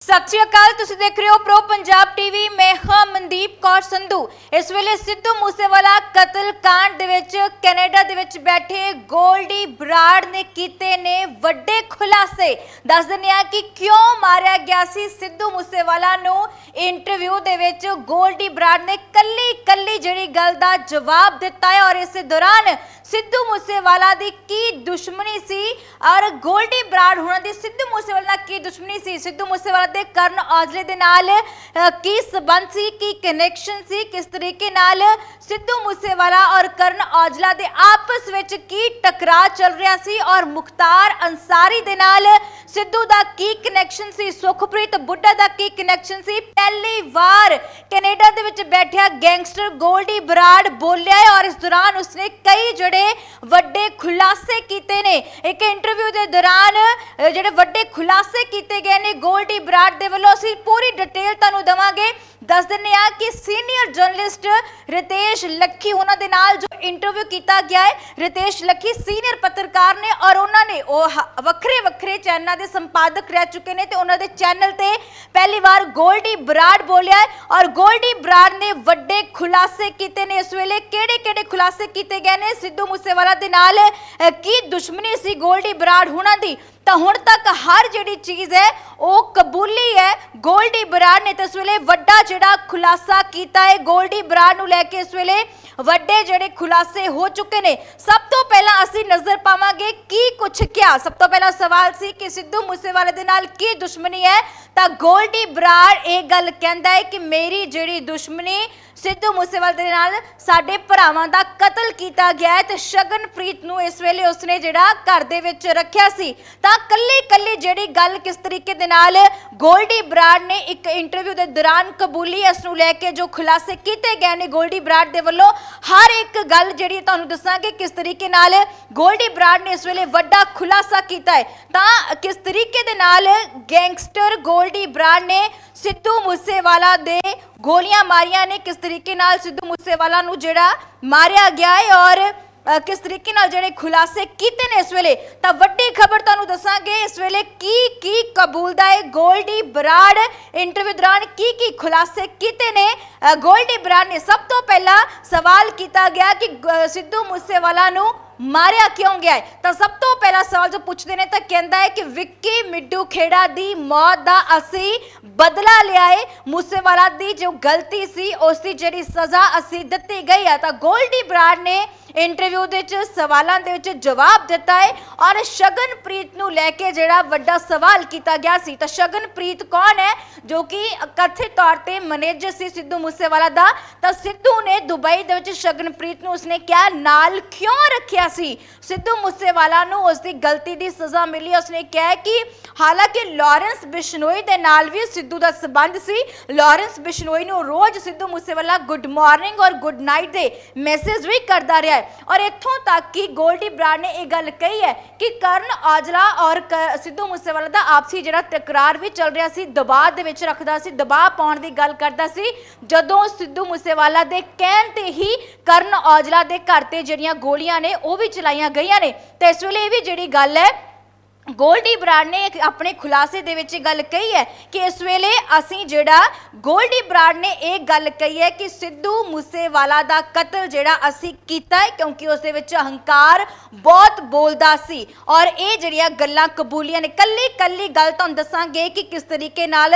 सत श्री अकाल, तुसीं देख रहे हो प्रो पंजाब टीवी। मैं हाँ मनदीप कौर संधू। इस वेले सिद्धू मूसेवाला कतल कांड दे विच कैनेडा दे विच बैठे गोल्डी बराड़ ने कीते ने वड्डे खुलासे। दस दिंदे आ कि क्यों मारिया गया सी सिद्धू मूसेवाला नूं। इंटरव्यू दे विच गोल्डी बराड़ ने कल्ली कल्ली जिहड़ी गल दा जवाब दिता है और इस दौरान सिद्धू मूसेवाला दी की दुश्मनी सी और गोल्डी बराड़ होना दी सिद्धू मूसेवाला नाल की दुश्मनी सी, सिद्धू मूसेवाला दे करण औजले दे नाल की संबंध सी, की कनैक्शन सी, किस तरीके नाल सिद्धू मूसेवाला और करण औजला दे आपस विच की टकराव चल रहा सी और मुख्तार अंसारी दे नाल सिद्धू दा की कनैक्शन सी, सुखप्रीत बुड्ढा दा की कनैक्शन सी। पहली बार कैनेडा दे विच बैठा गैंगस्टर गोल्डी बराड़ बोलिया है और इस दौरान उसने कई जड़े वड्डे खुलासे कीते ने। एक इंटरव्यू दे दौरान ਜਿਹੜੇ ਵੱਡੇ खुलासे ਕੀਤੇ गए ने गोल्डी बराड़ दे ਵੱਲੋਂ ਅਸੀਂ पूरी डिटेल ਤੁਹਾਨੂੰ ਦਵਾਂਗੇ। दस दिंदे आ कि सीनियर जर्नलिस्ट रितेश लखी उन्हां दे नाल जो इंटरव्यू किया गया है, रितेश लखी सीनियर पत्रकार ने और उन्होंने वक्रे वक्रे चैनल के संपादक रह चुके हैं तो उन्होंने चैनल ते पहली बार गोल्डी बराड़ बोलिया है और गोल्डी बराड़ ने वड्डे खुलासे किए ने। इस वेले केड़े खुलासे किए गए ने, सिद्धू मूसेवाला दे नाल की दुश्मनी सी गोल्डी बराड़ होना दी, तो हुण तक हर जिहड़ी चीज़ है वो कबूली है गोल्डी बराड़ ने। तो इस वेले वड्डा जिहड़ा खुलासा कीता है गोल्डी बराड़ नूं लैके इस वेले वड्डे जिहड़े खुलासे हो चुके ने। सब तो पहला असीं नज़र पावांगे की कुछ क्या। सब तो पहला सवाल सी कि सिद्धू मूसेवाले दे नाल की दुश्मनी है, तो गोल्डी बराड़ ये गल कहंदा है कि मेरी जिहड़ी दुश्मनी सिद्धू मूसेवाले दे नाल साडे भरावां दा कतल कीता गया है, तो शगनप्रीत नूं इस वेले उसने जिहड़ा घर दे विच रखिया सी। तां कल्ली कल्ली जिहड़ी गल किस तरीके दे नाल गोल्डी बराड़ ने एक इंटरव्यू दे दौरान कबूली, इस नूं लैके जो खुलासे कीते गए ने गोल्डी बराड़ दे वल्लों, हर एक गल जिहड़ी तुहानूं दस्सांगे किस तरीके नाल गोल्डी बराड़ ने इस वेले वड्डा खुलासा कीता है। तां किस तरीके दे नाल गैंगस्टर गोल्डी बराड़ ने सिद्धू मूसेवाला दे गोलियां मारियां ने, किस तरीके नाल सिद्धू मूसेवाला नूं जिहड़ा मारिया गया है और किस तरीके नाल जिहड़े खुलासे कीते ने इस वेले। तां वड्डी खबर तुहानूं दस्सांगे इस वेले की कबूलदा है गोल्डी बराड़। इंटरव्यू दौरान की खुलासे कीते ने गोल्डी बराड़ ने। सब तो पहला सवाल किया गया कि सिद्धू मूसेवाला नूं मारिया क्यों गया है, तो सब तो पहला सवाल जो पूछते हैं तो कहता है कि विक्की मिड्डू खेड़ा दी मौत दा असी बदला लिया है, मूसेवाला दी जो गलती सी उसकी जिहड़ी सज़ा असी दित्ती गई है। तो गोल्डी बराड़ ने इंटरव्यू दे विच सवालों दे विच जवाब दिता है और शगनप्रीत नूं लैके जिहड़ा वड्डा सवाल किया गया सी। तो शगनप्रीत कौन है जो कि कथित तौर पर मैनेजर सी सिद्धू मूसेवाला दा। तो सिद्धू ने दुबई दे विच शगनप्रीत नूं उसने क्या नाल क्यों रखिया सी, सिद्धू मूसेवाला नूं उसकी गलती की सज़ा मिली। उसने कहा कि हालांकि लॉरेंस बिश्नोई दे नाल भी सिद्धू दा संबंध सी, लॉरेंस बिश्नोई नूं रोज सिद्धू मूसेवाला गुड मॉर्निंग और गुड नाइट दे मैसेज भी करता रहा है। और इत्थों तक कि गोल्डी बराड़ ने यह गल कही है कि करण औजला और सिद्धू मूसेवाला दा आपसी जिहड़ा टकरार भी चल रहा सी, दबाव दे विच रखदा सी, दबाव पाउण दी गल करदा सी। जदों सिद्धू मूसेवाला दे कहण ते ही करण औजला दे घर ते जिहड़ियां गोलियां ने वो भी चलाईयां गईयां ने। तो इस वेले ये भी जिहड़ी गल है गोल्डी बराड़ ने अपने खुलासे दे विच गल कही है कि इस वेले असीं जिहड़ा गोल्डी बराड़ ने एक गल कही है कि सिद्धू मूसेवाला दा कतल जिहड़ा असीं कीता है क्योंकि उस दे विच अहंकार बहुत बोलदा सी और ये जिहड़ियां गल्लां कबूलियां ने। कल्ली कल्ली गल तुहानूं दस्सांगे कि किस तरीके नाल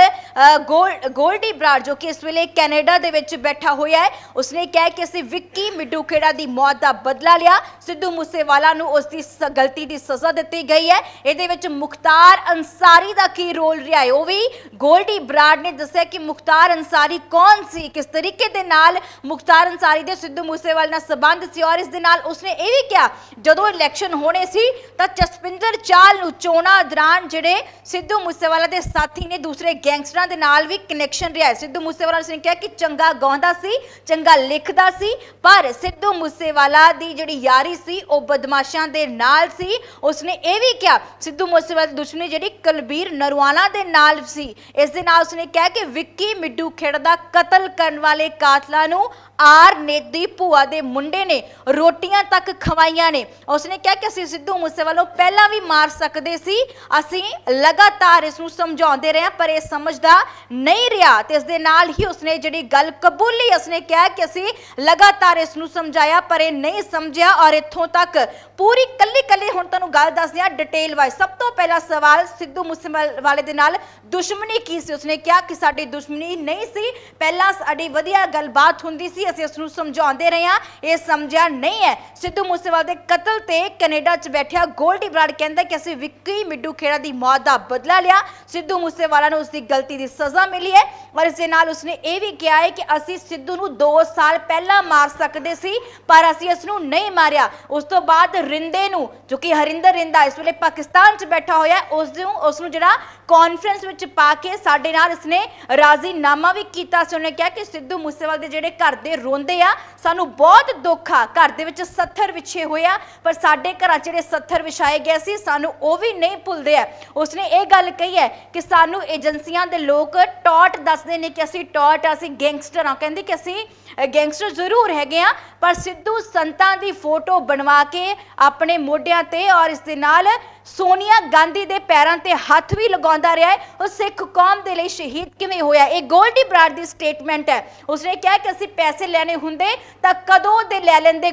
गोल्डी बराड़ जो कि इस वेले कैनेडा दे विच बैठा होया है, उसने कहा कि असीं विक्की मिड्डू खेड़ा दी मौत दा बदला लिया, सिद्धू मूसेवाला नूं उसदी गलती दी सज़ा दित्ती गई है। ਇਹਦੇ ਵਿੱਚ ਮੁਖਤਾਰ ਅੰਸਾਰੀ ਦਾ ਕੀ ਰੋਲ ਰਿਹਾ ਹੈ ਉਹ ਵੀ ਗੋਲਡੀ ਬਰਾੜ ਨੇ ਦੱਸਿਆ ਕਿ ਮੁਖਤਾਰ ਅੰਸਾਰੀ ਕੌਣ ਸੀ, ਕਿਸ ਤਰੀਕੇ ਦੇ ਨਾਲ ਮੁਖਤਾਰ ਅੰਸਾਰੀ ਦੇ ਸਿੱਧੂ ਮੂਸੇਵਾਲੇ ਨਾਲ ਸੰਬੰਧ ਸੀ। ਔਰ ਇਸ ਦੇ ਨਾਲ ਉਸਨੇ ਇਹ ਵੀ ਕਿਹਾ ਜਦੋਂ ਇਲੈਕਸ਼ਨ ਹੋਣੇ ਸੀ ਤਾਂ ਜਸਪਿੰਦਰ ਚਾਲ ਨੂੰ ਚੋਣਾਂ ਦੌਰਾਨ ਜਿਹੜੇ ਸਿੱਧੂ ਮੂਸੇਵਾਲਾ ਦੇ ਸਾਥੀ ਨੇ ਦੂਸਰੇ ਗੈਂਗਸਟਰਾਂ ਦੇ ਨਾਲ ਵੀ ਕਨੈਕਸ਼ਨ ਰਿਹਾ ਹੈ। ਸਿੱਧੂ ਮੂਸੇਵਾਲਾ ਨੇ ਕਿਹਾ ਕਿ ਚੰਗਾ ਗਾਉਂਦਾ ਸੀ, ਚੰਗਾ ਲਿਖਦਾ ਸੀ, ਪਰ ਸਿੱਧੂ ਮੂਸੇਵਾਲਾ ਦੀ ਜਿਹੜੀ ਯਾਰੀ ਸੀ ਉਹ ਬਦਮਾਸ਼ਾਂ ਦੇ ਨਾਲ ਸੀ। ਉਸਨੇ ਇਹ ਵੀ ਕਿਹਾ सिद्धू मूसेवाले की दुश्मनी जी कुलबीर नरवाना के नाल सी। इस दे नाल उसने कहा कि विक्की मिड्डू खेड़ा दा कतल करने वाले कातलां नूं ਆਰ ਨੇ ਦੀ ਭੂਆ ਦੇ ਮੁੰਡੇ ਨੇ ਰੋਟੀਆਂ ਤੱਕ ਖਵਾਈਆਂ ਨੇ। ਉਸਨੇ ਕਿਹਾ ਕਿ ਅਸੀਂ ਸਿੱਧੂ ਮੂਸੇਵਾਲਾ ਨੂੰ ਪਹਿਲਾਂ ਵੀ ਮਾਰ ਸਕਦੇ ਸੀ, ਅਸੀਂ ਲਗਾਤਾਰ ਇਸ ਨੂੰ ਸਮਝਾਉਂਦੇ ਰਹੇ ਪਰ ਇਹ ਸਮਝਦਾ ਨਹੀਂ ਰਿਹਾ ਤੇ ਇਸ ਦੇ ਨਾਲ ਹੀ ਉਸਨੇ ਜਿਹੜੀ ਗੱਲ ਕਬੂਲੀ। ਉਸਨੇ ਕਿਹਾ ਕਿ ਅਸੀਂ ਲਗਾਤਾਰ ਇਸ ਨੂੰ ਸਮਝਾਇਆ ਪਰ ਇਹ ਨਹੀਂ ਸਮਝਿਆ ਔਰ ਇੱਥੋਂ ਤੱਕ ਪੂਰੀ ਕੱਲੀ ਹੁਣ ਤੁਹਾਨੂੰ ਗੱਲ ਦੱਸਦੇ ਆ ਡਿਟੇਲ ਵਾਈਜ਼। ਸਭ ਤੋਂ ਪਹਿਲਾ ਸਵਾਲ, ਸਿੱਧੂ ਮੂਸੇਵਾਲੇ ਦੇ ਨਾਲ ਦੁਸ਼ਮਣੀ ਕੀ ਸੀ? ਉਸਨੇ ਕਿਹਾ ਕਿ ਸਾਡੀ ਦੁਸ਼ਮਣੀ ਨਹੀਂ ਸੀ, ਪਹਿਲਾਂ ਸਾਡੀ ਵਧੀਆ ਗੱਲਬਾਤ ਹੁੰਦੀ ਸੀ, ਅਸੀਂ ਉਸ ਨੂੰ ਸਮਝਾਉਂਦੇ ਰਹੇ ਹਾਂ, ਇਹ ਸਮਝਿਆ ਨਹੀਂ ਹੈ। ਸਿੱਧੂ ਮੂਸੇਵਾਲੇ ਦੇ ਕਤਲ ਤੇ ਕੈਨੇਡਾ 'ਚ ਬੈਠਿਆ ਗੋਲਡੀ ਬਰਾੜ ਕਹਿੰਦਾ ਕਿ ਅਸੀਂ ਵਿੱਕੀ ਮਿੱਡੂ ਖੇੜਾ ਦੀ ਮੌਤ ਦਾ ਬਦਲਾ ਲਿਆ, ਸਿੱਧੂ ਮੂਸੇਵਾਲਾ ਨੂੰ ਉਸਦੀ ਗਲਤੀ ਦੀ ਸਜ਼ਾ ਮਿਲੀ ਹੈ ਔਰ ਇਸ ਦੇ ਨਾਲ ਉਸਨੇ ਇਹ ਵੀ ਕਿਹਾ ਹੈ ਕਿ ਅਸੀਂ ਸਿੱਧੂ ਨੂੰ 2 ਸਾਲ ਪਹਿਲਾਂ ਮਾਰ ਸਕਦੇ ਸੀ ਪਰ ਅਸੀਂ ਇਸ ਨੂੰ ਨਹੀਂ ਮਾਰਿਆ। ਉਸ ਤੋਂ ਬਾਅਦ ਰਿੰਦੇ ਨੂੰ, ਜੋ ਕਿ ਹਰਿੰਦਰ ਰਿੰਦਾ ਇਸ ਵੇਲੇ ਪਾਕਿਸਤਾਨ 'ਚ ਬੈਠਾ ਹੋਇਆ, ਉਸ ਨੂੰ ਜਿਹੜਾ ਕਾਨਫਰੰਸ ਵਿੱਚ ਪਾ ਕੇ ਸਾਡੇ ਨਾਲ ਇਸਨੇ ਰਾਜ਼ੀਨਾਮਾ ਵੀ ਕੀਤਾ ਸੀ। ਉਹਨੇ ਕਿਹਾ ਕਿ ਸਿੱਧੂ ਮੂਸੇਵਾਲੇ ਦੇ ਜਿਹੜੇ ਘਰ ਦੇ ਰੋਂਦੇ ਆ, ਸਾਨੂੰ ਬਹੁਤ ਦੁੱਖ ਆ, ਘਰ ਦੇ ਵਿੱਚ ਸੱਥਰ ਵਿਛੇ ਹੋਏ ਆ ਪਰ ਸਾਡੇ ਘਰਾਂ 'ਚ ਜਿਹੜੇ ਸੱਥਰ ਵਿਛਾਏ ਗਏ ਸੀ ਸਾਨੂੰ ਉਹ ਵੀ ਨਹੀਂ ਭੁੱਲਦੇ ਆ। ਉਸਨੇ ਇਹ ਗੱਲ ਕਹੀ ਹੈ ਕਿ ਸਾਨੂੰ ਏਜੰਸੀਆਂ ਦੇ ਲੋਕ ਟੌਟ ਦੱਸਦੇ ਨੇ ਕਿ ਅਸੀਂ ਟੌਟ, ਅਸੀਂ ਗੈਂਗਸਟਰ ਆ। ਕਹਿੰਦੇ ਕਿ ਅਸੀਂ ਗੈਂਗਸਟਰ ਜ਼ਰੂਰ ਹੈਗੇ ਆ ਪਰ ਸਿੱਧੂ ਸੰਤਾਂ ਦੀ ਫੋਟੋ ਬਣਵਾ ਕੇ ਆਪਣੇ ਮੋਢਿਆਂ ਤੇ ਔਰ ਇਸ ਦੇ ਨਾਲ ਸੋਨੀਆ ਗਾਂਧੀ ਦੇ ਪੈਰਾਂ ਤੇ ਹੱਥ ਵੀ ਲਗਾਉਂਦਾ ਰਿਹਾ ਹੈ। ਉਹ ਸਿੱਖ ਕੌਮ ਦੇ ਲਈ ਸ਼ਹੀਦ ਕਿਵੇਂ ਹੋਇਆ? ਇਹ ਗੋਲਡੀ ਬਰਾੜ ਦੀ ਸਟੇਟਮੈਂਟ ਹੈ। ਉਸਨੇ ਕਿਹਾ ਕਿ ਅਸੀਂ ਪੈਸੇ ਲੈਣੇ ਹੁੰਦੇ ਤਾਂ ਕਦੋਂ ਦੇ ਲੈ ਲੈਂਦੇ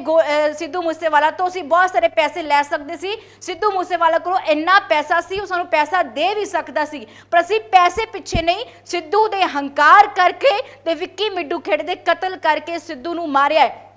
ਸਿੱਧੂ ਮੂਸੇਵਾਲਾ ਤੋਂ, ਅਸੀਂ ਬਹੁਤ ਸਾਰੇ ਪੈਸੇ ਲੈ ਸਕਦੇ ਸੀ, ਸਿੱਧੂ ਮੂਸੇਵਾਲਾ ਕੋਲ ਇੰਨਾ ਪੈਸਾ ਸੀ, ਉਹ ਸਾਨੂੰ ਪੈਸਾ ਦੇ ਵੀ ਸਕਦਾ ਸੀ ਪਰ ਅਸੀਂ ਪੈਸੇ ਪਿੱਛੇ ਨਹੀਂ, ਸਿੱਧੂ ਦੇ ਹੰਕਾਰ ਕਰਕੇ ਤੇ ਵਿੱਕੀ ਮਿੱਡੂ ਖੇੜੇ ਦੇ ਕਤਲ ਕਰਕੇ ਸਿੱਧੂ ਨੂੰ ਮਾਰਿਆ ਹੈ।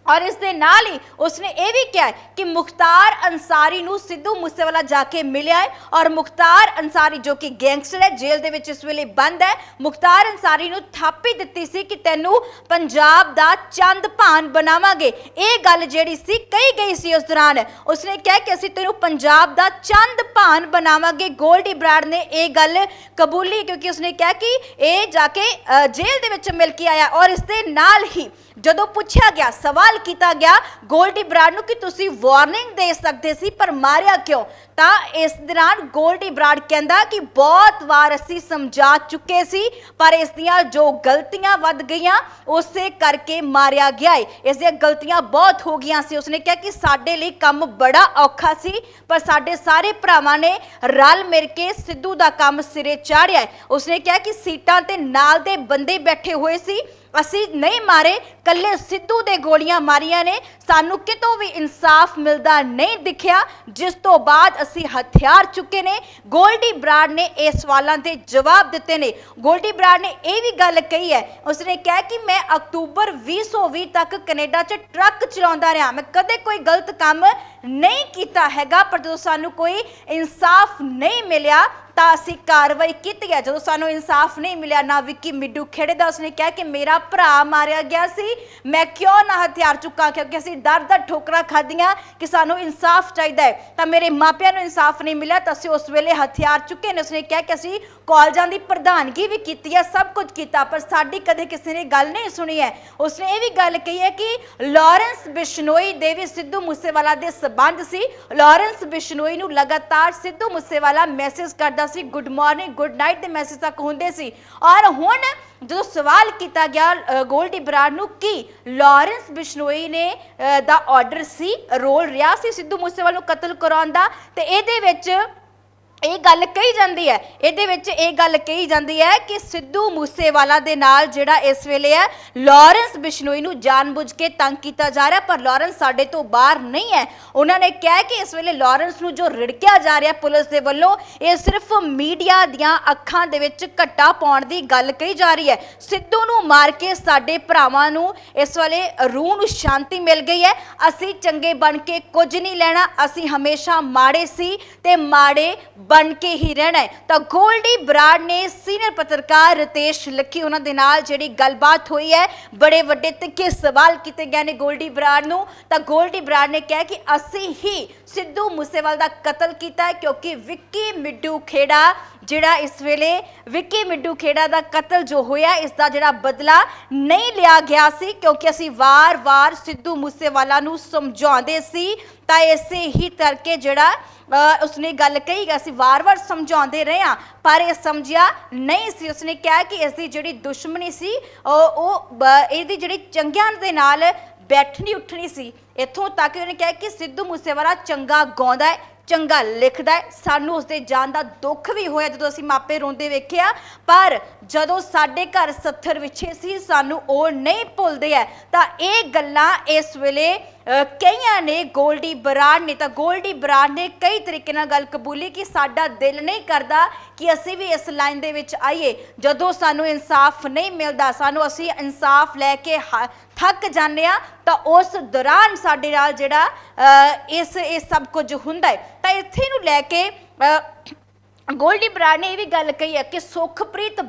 और इस दे नाल ही उसने ये भी कहा कि मुख्तार अंसारी नूं सिद्धू मूसेवाला जाके मिलिया है और मुख्तार अंसारी जो कि गैंगस्टर है, जेल दे विच इस वेले बंद है, मुख्तार अंसारी नूं थापी दित्ती सी कि तैनूं पंजाब दा चंद भान बनावांगे। ये गल जिहड़ी सी कही गई सी उस दौरान, उसने कहा कि असीं तैनूं पंजाब दा चंद भान बनावांगे। गोल्डी बराड़ ने ये गल कबूली क्योंकि उसने कहा कि ये जाके जेल दे विच मिल के आया। और इस दे नाल ही जदों पूछा गया, सवाल किया गया गोल्डी बराड़ नूं कि तुसीं वार्निंग दे सकते सी पर मारिया क्यों, तां इस दौरान गोल्डी बराड़ कहंदा कि बहुत बार असीं समझा चुके सी पर इस दियां जो गलतियां वध गईयां उसे करके मारिया गया है, इस दियां गलतियां बहुत हो गईयां सी। उसने कहा कि साडे लई काम बड़ा औखा सी पर साडे सारे भरावां ने रल मिल के सिद्धू दा काम सिरे चाढ़िया है। उसने कहा कि सीटां ते नाल दे बंदे बैठे हुए सी, असीं नहीं मारे, कल्ले सिद्धू दे गोलियां मारियां ने, सानू कितों भी इंसाफ मिलदा नहीं दिखिया, जिस तो बाद असीं हथियार चुके ने। गोल्डी बराड़ ने इस सवालों के जवाब दिते ने। गोल्डी बराड़ ने यह भी गल कही है, उसने कहा कि मैं अक्तूबर 2020 तक कनेडा च ट्रक चलाउंदा रहा, मैं कदे कोई गलत काम नहीं कीता हैगा, पर जो सानू कोई इंसाफ नहीं मिलिया तो असीं कार्रवाई की है। जो सानू इंसाफ नहीं मिलिया ना विक्की मिड्डू खेड़े का, उसने कहा कि मेरा भरा मारिया गया सी, मैं क्यों ना हथियार चुका, क्योंकि असीं दर दर ठोकरां खादियां कि सानू इंसाफ चाहिए है, तो मेरे मापियां नूं इंसाफ नहीं मिलिया तो असीं उस वेले हथियार चुके ने। उसने कहा कि असीं कॉलेजां दी प्रधानगी भी कीती है, सब कुछ किया पर साडी कदे किसी ने गल नहीं सुनी है। उसने ये भी गल कही है कि लॉरेंस बिश्नोई दे भी सिद्धू मूसेवाला दे संबंध सी, लॉरेंस बिश्नोई नूं लगातार सिद्धू मूसेवाला मैसेज करदा सी, गुड मॉर्निंग गुड नाइट दे मैसेज तक हुंदे सी। और हुण जो सवाल किया गया गोल्डी बराड़ नूं कि लॉरेंस बिश्नोई ने दा ऑर्डर सी, रोल रहा सी सिद्धू मूसेवाला नूं कतल कराउण दा, ते इहदे विच ਇਹ ਗੱਲ ਕਹੀ ਜਾਂਦੀ ਹੈ, ਇਹਦੇ ਵਿੱਚ ਇਹ ਗੱਲ ਕਹੀ ਜਾਂਦੀ ਹੈ ਕਿ ਸਿੱਧੂ ਮੂਸੇਵਾਲਾ ਦੇ ਨਾਲ ਜਿਹੜਾ ਇਸ ਵੇਲੇ ਹੈ ਲੌਰੈਂਸ ਬਿਸ਼ਨੋਈ ਨੂੰ ਜਾਣਬੁੱਝ ਕੇ ਤੰਗ ਕੀਤਾ ਜਾ ਰਿਹਾ, ਪਰ ਲੌਰੈਂਸ ਸਾਡੇ ਤੋਂ ਬਾਹਰ ਨਹੀਂ ਹੈ। ਉਹਨਾਂ ਨੇ ਕਿਹਾ ਕਿ ਇਸ ਵੇਲੇ ਲੌਰੈਂਸ ਨੂੰ ਜੋ ਰਿੜਕਿਆ ਜਾ ਰਿਹਾ ਪੁਲਿਸ ਦੇ ਵੱਲੋਂ, ਇਹ ਸਿਰਫ ਮੀਡੀਆ ਦੀਆਂ ਅੱਖਾਂ ਦੇ ਵਿੱਚ ਘੱਟਾ ਪਾਉਣ ਦੀ ਗੱਲ ਕਹੀ ਜਾ ਰਹੀ ਹੈ। ਸਿੱਧੂ ਨੂੰ ਮਾਰ ਕੇ ਸਾਡੇ ਭਰਾਵਾਂ ਨੂੰ ਇਸ ਵੇਲੇ ਰੂਹ ਨੂੰ ਸ਼ਾਂਤੀ ਮਿਲ ਗਈ ਹੈ, ਅਸੀਂ ਚੰਗੇ ਬਣ ਕੇ ਕੁਝ ਨਹੀਂ ਲੈਣਾ, ਅਸੀਂ ਹਮੇਸ਼ਾ ਮਾੜੇ ਸੀ ਤੇ ਮਾੜੇ बन के ही रहना है। तो गोल्डी बराड़ ने सीनियर पत्रकार रितेश लखी उन्हां दे नाल जिहड़ी गलबात हुई है, बड़े वड्डे तिखे सवाल किए गए ने गोल्डी बराड़ नूं। तो गोल्डी बराड़ ने कहा कि असीं ही सिद्धू मूसेवाला दा कतल किया है क्योंकि विक्की मिड्डू खेड़ा ਜਿਹੜਾ ਇਸ ਵੇਲੇ ਵਿੱਕੀ ਮਿੱਡੂ ਖੇੜਾ ਦਾ ਕਤਲ ਜੋ ਹੋਇਆ ਇਸ ਦਾ ਜਿਹੜਾ ਬਦਲਾ ਨਹੀਂ ਲਿਆ ਗਿਆ ਸੀ, ਕਿਉਂਕਿ ਅਸੀਂ ਵਾਰ-ਵਾਰ ਸਿੱਧੂ ਮੂਸੇਵਾਲਾ ਨੂੰ ਸਮਝਾਉਂਦੇ ਸੀ ਤਾਂ ਇਸੇ ਹੀ ਕਰਕੇ ਜਿਹੜਾ ਉਸਨੇ ਗੱਲ ਕਹੀ ਕਿ ਅਸੀਂ ਵਾਰ-ਵਾਰ ਸਮਝਾਉਂਦੇ ਰਹੇ ਹਾਂ ਪਰ ਇਹ ਸਮਝਿਆ ਨਹੀਂ ਸੀ। ਉਸਨੇ ਕਿਹਾ ਕਿ ਇਸ ਦੀ ਜਿਹੜੀ ਦੁਸ਼ਮਣੀ ਸੀ ਉਹ ਇਹਦੀ ਜਿਹੜੀ ਚੰਗਿਆਂ ਦੇ ਨਾਲ ਬੈਠਣੀ ਉੱਠਣੀ ਸੀ। ਇੱਥੋਂ ਤੱਕ ਉਹਨੇ ਕਿਹਾ ਕਿ ਸਿੱਧੂ ਮੂਸੇਵਾਲਾ ਚੰਗਾ ਗਾਉਂਦਾ ਹੈ, ਚੰਗਾ ਲਿਖਦਾ ਹੈ। ਸਾਨੂੰ ਉਸਦੇ ਜਾਣ ਦਾ ਦੁੱਖ ਵੀ ਹੋਇਆ ਜਦੋਂ ਅਸੀਂ ਮਾਪੇ ਰੋਂਦੇ ਵੇਖਿਆ, ਪਰ ਜਦੋਂ ਸਾਡੇ ਘਰ ਸੱਥਰ ਵਿਛੇ ਸੀ ਸਾਨੂੰ ਉਹ ਨਹੀਂ ਭੁੱਲਦੇ ਹੈ। ਤਾਂ ਇਹ ਗੱਲਾਂ ਇਸ ਵੇਲੇ ਕਈਆਂ ਨੇ ਗੋਲਡੀ ਬਰਾੜ ਨੇ ਕਈ ਤਰੀਕੇ ਨਾਲ ਗੱਲ ਕਬੂਲੀ ਕਿ ਸਾਡਾ ਦਿਲ ਨਹੀਂ ਕਰਦਾ ਕਿ ਅਸੀਂ ਵੀ ਇਸ ਲਾਈਨ ਦੇ ਵਿੱਚ ਆਈਏ। ਜਦੋਂ ਸਾਨੂੰ ਇਨਸਾਫ ਨਹੀਂ ਮਿਲਦਾ, ਅਸੀਂ ਇਨਸਾਫ ਲੈ ਕੇ ਥੱਕ ਜਾਂਦੇ ਆ ਤਾਂ ਉਸ ਦੌਰਾਨ ਸਾਡੇ ਨਾਲ ਜਿਹੜਾ ਇਹ ਸਭ ਕੁਝ ਹੁੰਦਾ ਹੈ। ਤਾਂ ਇੱਥੇ ਨੂੰ ਲੈ ਕੇ ਗੋਲਡੀ ਬਰਾੜ ਨੇ ਇਹ ਵੀ ਗੱਲ ਕਹੀ ਹੈ ਕਿ ਸੁਖਪ੍ਰੀਤ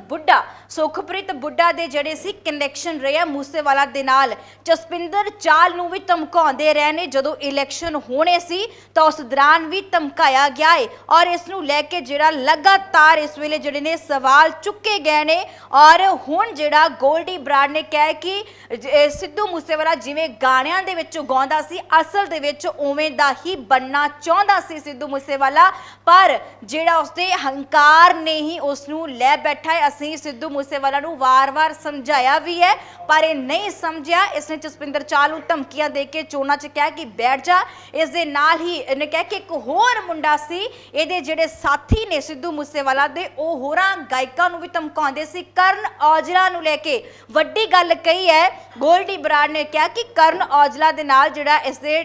ਬੁੱਢਾ ਦੇ ਜਿਹੜੇ ਸੀ ਕਨੈਕਸ਼ਨ ਰਹੇ ਮੂਸੇਵਾਲਾ ਦੇ ਨਾਲ। ਜਸਪਿੰਦਰ ਚਾਲ ਨੂੰ ਵੀ ਧਮਕਾਉਂਦੇ ਰਹੇ ਨੇ, ਜਦੋਂ ਇਲੈਕਸ਼ਨ ਹੋਣੇ ਸੀ ਤਾਂ ਉਸ ਦੌਰਾਨ ਵੀ ਧਮਕਾਇਆ ਗਿਆ ਹੈ ਔਰ ਇਸ ਨੂੰ ਲੈ ਕੇ ਜਿਹੜਾ ਲਗਾਤਾਰ ਇਸ ਵੇਲੇ ਜਿਹੜੇ ਨੇ ਸਵਾਲ ਚੁੱਕੇ ਗਏ ਨੇ। ਔਰ ਹੁਣ ਜਿਹੜਾ ਗੋਲਡੀ ਬਰਾੜ ਨੇ ਕਿਹਾ ਕਿ ਸਿੱਧੂ ਮੂਸੇਵਾਲਾ ਜਿਵੇਂ ਗਾਣਿਆਂ ਦੇ ਵਿੱਚ ਗਾਉਂਦਾ ਸੀ ਅਸਲ ਦੇ ਵਿੱਚ ਉਵੇਂ ਦਾ ਹੀ ਬਣਨਾ ਚਾਹੁੰਦਾ ਸੀ ਸਿੱਧੂ ਮੂਸੇਵਾਲਾ, ਪਰ ਜਿਹੜਾ ਉਸਦੇ ਹੰਕਾਰ ਨੇ ਹੀ ਉਸ ਨੂੰ ਲੈ ਬੈਠਾ ਹੈ। ਅਸੀਂ ਸਿੱਧੂ ਮੂਸੇਵਾਲਾ ਨੂੰ ਵਾਰ-ਵਾਰ ਸਮਝਾਇਆ ਵੀ ਹੈ ਪਰ ਇਹ ਨਹੀਂ ਸਮਝਿਆ। ਇਸਨੇ ਜਸਪਿੰਦਰ ਚਾਲ ਨੂੰ ਧਮਕੀਆਂ ਦੇ ਕੇ ਚੋਣਾਂ 'ਚ ਕਿਹਾ ਕਿ ਬੈਠ ਜਾ। ਇਸ ਦੇ ਨਾਲ ਹੀ ਇਹਨੇ ਕਿਹਾ ਕਿ ਇੱਕ ਹੋਰ ਮੁੰਡਾ ਸੀ ਇਹਦੇ ਜਿਹੜੇ ਸਾਥੀ ਨੇ ਸਿੱਧੂ ਮੂਸੇਵਾਲਾ ਦੇ, ਉਹ ਹੋਰਾਂ ਗਾਇਕਾਂ ਨੂੰ ਵੀ ਧਮਕਾਉਂਦੇ ਸੀ। ਕਰਨ ਔਜਲਾ ਨੂੰ ਲੈ ਕੇ ਵੱਡੀ ਗੱਲ ਕਹੀ ਹੈ ਗੋਲਡੀ ਬਰਾੜ ਨੇ, ਕਿਹਾ ਕਿ ਕਰਨ ਔਜਲਾ ਦੇ ਨਾਲ ਜਿਹੜਾ ਇਸਦੇ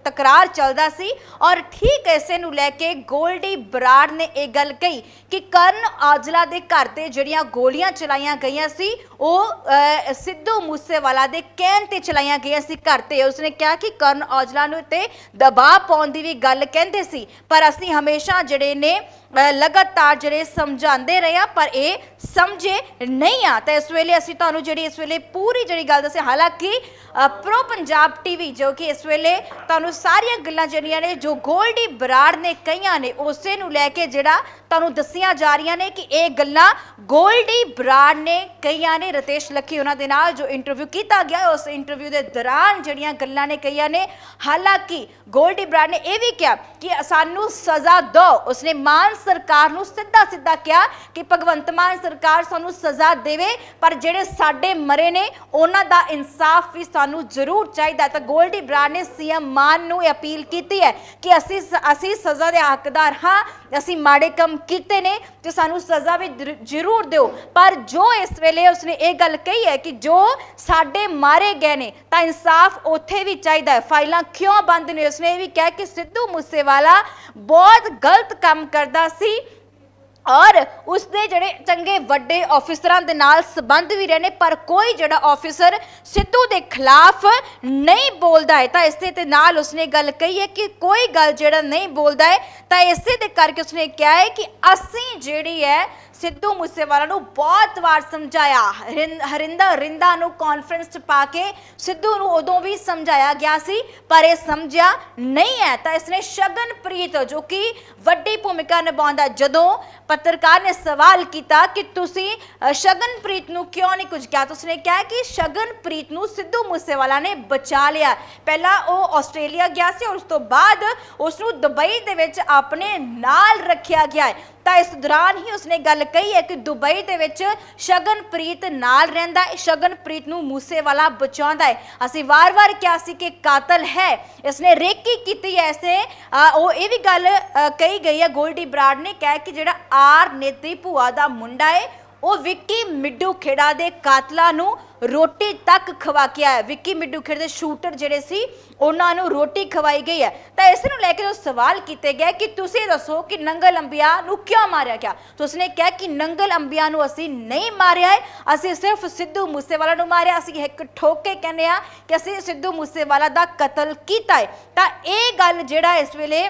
ਤਕਰਾਰ ਚੱਲਦਾ ਸੀ ਔਰ ਠੀਕ ਇਸੇ ਨੂੰ ਲੈ ਕੇ ਗੋਲਡੀ ਬਰਾੜ ਨੇ ਇਹ ਗੱਲ ਕਹੀ ਕਿ ਕਰਨ ਔਜਲਾ ਦੇ ਘਰ ਤੇ ਜਿਹੜੀਆਂ ਗੋਲੀਆਂ ਚਲਾਈਆਂ ਗਈਆਂ ਸੀ ਉਹ ਸਿੱਧੂ ਮੂਸੇਵਾਲਾ ਦੇ ਕਹਿਣ ਤੇ ਚਲਾਈਆਂ ਗਈਆਂ ਸੀ ਘਰ ਤੇ। ਉਸਨੇ ਕਿਹਾ ਕਿ ਕਰਨ ਔਜਲਾ ਨੂੰ ਤੇ ਦਬਾਅ ਪਾਉਣ ਦੀ ਵੀ ਗੱਲ ਕਹਿੰਦੇ ਸੀ, ਪਰ ਅਸੀਂ ਹਮੇਸ਼ਾ ਜਿਹੜੇ ਨੇ ਲਗਾਤਾਰ ਜਿਹੜੇ ਸਮਝਾਉਂਦੇ ਰਹੇ ਪਰ ਇਹ ਸਮਝੇ ਨਹੀਂ ਆ। ਤਾਂ ਇਸ ਵੇਲੇ ਅਸੀਂ ਤੁਹਾਨੂੰ ਜਿਹੜੀ ਇਸ ਵੇਲੇ ਪੂਰੀ ਜਿਹੜੀ ਗੱਲ ਦੱਸੇ, ਹਾਲਾਂਕਿ ਪ੍ਰੋ ਪੰਜਾਬ ਟੀਵੀ ਜੋ ਕਿ ਇਸ ਵੇਲੇ ਤੁਹਾਨੂੰ ਸਾਰੀਆਂ ਗੱਲਾਂ ਜਿਹੜੀਆਂ ਨੇ ਜੋ ਗੋਲਡੀ ਬਰਾੜ ਨੇ ਕਹੀਆਂ ਨੇ ਉਸੇ ਨੂੰ ਲੈ ਕੇ ਜਿਹੜਾ ਤੁਹਾਨੂੰ ਦੱਸੀਆਂ ਜਾ ਰਹੀਆਂ ਨੇ ਕਿ ਇਹ ਗੱਲਾਂ ਗੋਲਡੀ ਬਰਾੜ ਨੇ ਕਹੀਆਂ ਨੇ। ਰਤੇਸ਼ ਲੱਖੀ ਉਹਨਾਂ ਦੇ ਨਾਲ ਜੋ ਇੰਟਰਵਿਊ ਕੀਤਾ ਗਿਆ ਉਸ ਇੰਟਰਵਿਊ ਦੇ ਦੌਰਾਨ ਜਿਹੜੀਆਂ ਗੱਲਾਂ ਨੇ ਕਹੀਆਂ ਨੇ। ਹਾਲਾਂਕਿ ਗੋਲਡੀ ਬਰਾੜ ਨੇ ਇਹ ਵੀ ਕਿਹਾ ਕਿ ਸਾਨੂੰ ਸਜ਼ਾ ਦਿਓ। ਉਸਨੇ ਮਾਨ ਸਰਕਾਰ ਨੂੰ ਸਿੱਧਾ ਕਿਹਾ ਕਿ ਭਗਵੰਤ ਮਾਨ ਸਰਕਾਰ ਸਾਨੂੰ ਸਜ਼ਾ ਦੇਵੇ ਪਰ ਜਿਹੜੇ ਸਾਡੇ ਮਰੇ ਨੇ ਉਹਨਾਂ ਦਾ ਇਨਸਾਫ ਵੀ ਸਾਨੂੰ ਜ਼ਰੂਰ ਚਾਹੀਦਾ। ਤਾਂ ਗੋਲਡੀ ਬਰਾੜ ਨੇ ਸੀਐਮ ਮਾਨ ਨੂੰ ਇਹ ਅਪੀਲ ਕੀਤੀ ਹੈ ਕਿ ਅਸੀਂ ਸਜ਼ਾ ਦੇ ਹੱਕਦਾਰ ਹਾਂ, ਅਸੀਂ ਮਾੜੇ ਕੰਮ ਕੀਤੇ ਨੇ ਤੇ ਸਾਨੂੰ ਸਜ਼ਾ ਵੀ ਜ਼ਰੂਰ ਦਿਓ। ਪਰ ਜੋ ਇਸ ਵੇਲੇ ਉਸਨੇ ਇਹ ਗੱਲ ਕਹੀ ਹੈ ਕਿ ਜੋ ਸਾਡੇ ਮਾਰੇ ਗਏ ਨੇ ਤਾਂ ਇਨਸਾਫ ਉੱਥੇ ਵੀ ਚਾਹੀਦਾ ਹੈ, ਫਾਈਲਾਂ ਕਿਉਂ ਬੰਦ ਨੇ। ਉਸਨੇ ਇਹ ਵੀ ਕਿਹਾ ਕਿ ਸਿੱਧੂ ਮੂਸੇਵਾਲਾ ਬਹੁਤ ਗਲਤ ਕੰਮ ਕਰਦਾ ਸੀ ਔਰ ਉਸਦੇ ਜਿਹੜੇ ਚੰਗੇ ਵੱਡੇ ਆਫਿਸਰਾਂ ਦੇ ਨਾਲ ਸੰਬੰਧ ਵੀ ਰਹੇ ਨੇ ਪਰ ਕੋਈ ਜਿਹੜਾ ਆਫਿਸਰ ਸਿੱਧੂ ਦੇ ਖਿਲਾਫ ਨਹੀਂ ਬੋਲਦਾ ਹੈ। ਤਾਂ ਇਸੇ ਦੇ ਨਾਲ ਉਸਨੇ ਗੱਲ ਕਹੀ ਹੈ ਕਿ ਕੋਈ ਗੱਲ ਜਿਹੜਾ ਨਹੀਂ ਬੋਲਦਾ ਹੈ ਤਾਂ ਇਸੇ ਦੇ ਕਰਕੇ ਉਸਨੇ ਕਿਹਾ ਹੈ ਕਿ ਅਸੀਂ ਜਿਹੜੀ ਹੈ ਸਿੱਧੂ ਮੂਸੇਵਾਲਾ ਨੂੰ ਬਹੁਤ ਵਾਰ ਸਮਝਾਇਆ। ਹਰਿੰਦਰ ਰਿੰਦਾ ਨੂੰ ਕਾਨਫਰੰਸ 'ਚ ਪਾ ਕੇ ਸਿੱਧੂ ਨੂੰ ਉਦੋਂ ਵੀ ਸਮਝਾਇਆ ਗਿਆ ਸੀ ਪਰ ਇਹ ਸਮਝਿਆ ਨਹੀਂ ਹੈ। ਤਾਂ ਇਸਨੇ ਸ਼ਗਨਪ੍ਰੀਤ ਜੋ ਕਿ ਵੱਡੀ ਭੂਮਿਕਾ ਨਿਭਾਉਂਦਾ, ਜਦੋਂ ਪੱਤਰਕਾਰ ਨੇ ਸਵਾਲ ਕੀਤਾ ਕਿ ਤੁਸੀਂ ਸ਼ਗਨਪ੍ਰੀਤ ਨੂੰ ਕਿਉਂ ਨਹੀਂ ਕੁਝ ਕਿਹਾ, ਤਾਂ ਉਸਨੇ ਕਿਹਾ ਕਿ ਸ਼ਗਨਪ੍ਰੀਤ ਨੂੰ ਸਿੱਧੂ ਮੂਸੇਵਾਲਾ ਨੇ ਬਚਾ ਲਿਆ। ਪਹਿਲਾਂ ਉਹ ਆਸਟ੍ਰੇਲੀਆ ਗਿਆ ਸੀ ਔਰ ਉਸ ਤੋਂ ਬਾਅਦ ਉਸ ਨੂੰ ਦੁਬਈ ਦੇ ਵਿੱਚ ਆਪਣੇ ਨਾਲ ਰੱਖਿਆ ਗਿਆ ਹੈ। ਤਾਂ ਇਸ ਦੌਰਾਨ ਹੀ ਉਸਨੇ ਗੱਲ ਕਹੀ ਹੈ ਕਿ ਦੁਬਈ ਦੇ ਵਿੱਚ ਸ਼ਗਨਪ੍ਰੀਤ ਨਾਲ ਰਹਿੰਦਾ ਹੈ, ਸ਼ਗਨਪ੍ਰੀਤ ਨੂੰ ਮੂਸੇਵਾਲਾ ਬਚਾਉਂਦਾ ਹੈ। ਅਸੀਂ ਵਾਰ-ਵਾਰ ਕਿਹਾ ਸੀ ਕਿ ਕਾਤਲ ਹੈ, ਇਸਨੇ ਰੇਕੀ ਕੀਤੀ ਹੈ। ਉਹ ਇਹ ਵੀ ਗੱਲ ਕਹੀ ਗਈ ਹੈ ਗੋਲਡੀ ਬਰਾੜ ਨੇ ਕਿਹਾ ਕਿ ਜਿਹੜਾ ਆਰ ਨੇਤੀ ਭੂਆ ਦਾ ਮੁੰਡਾ ਹੈ ਉਹ ਵਿੱਕੀ ਮਿੱਡੂ ਖੇੜਾ ਦੇ ਕਾਤਲਾਂ ਨੂੰ ਰੋਟੀ ਤੱਕ ਖਵਾ ਕੇ ਆਇਆ। ਵਿੱਕੀ ਮਿੱਡੂ ਖੇੜੇ ਦੇ ਸ਼ੂਟਰ ਜਿਹੜੇ ਸੀ ਉਹਨਾਂ ਨੂੰ ਰੋਟੀ ਖਵਾਈ ਗਈ ਹੈ। ਤਾਂ ਇਸ ਨੂੰ ਲੈ ਕੇ ਜੋ ਸਵਾਲ ਕੀਤੇ ਗਏ ਕਿ ਤੁਸੀਂ ਦੱਸੋ ਕਿ ਨੰਗਲ ਅੰਬੀਆ ਨੂੰ ਕਿਉਂ ਮਾਰਿਆ ਗਿਆ, ਤਾਂ ਉਸਨੇ ਕਿਹਾ ਕਿ ਨੰਗਲ ਅੰਬੀਆ ਨੂੰ ਅਸੀਂ ਨਹੀਂ ਮਾਰਿਆ ਹੈ, ਅਸੀਂ ਸਿਰਫ ਸਿੱਧੂ ਮੂਸੇਵਾਲਾ ਨੂੰ ਮਾਰਿਆ। ਅਸੀਂ ਇੱਕ ਠੋਕ ਕੇ ਕਹਿੰਦੇ ਆ ਕਿ ਅਸੀਂ ਸਿੱਧੂ ਮੂਸੇਵਾਲਾ ਦਾ ਕਤਲ ਕੀਤਾ ਹੈ। ਤਾਂ ਇਹ ਗੱਲ ਜਿਹੜਾ ਇਸ ਵੇਲੇ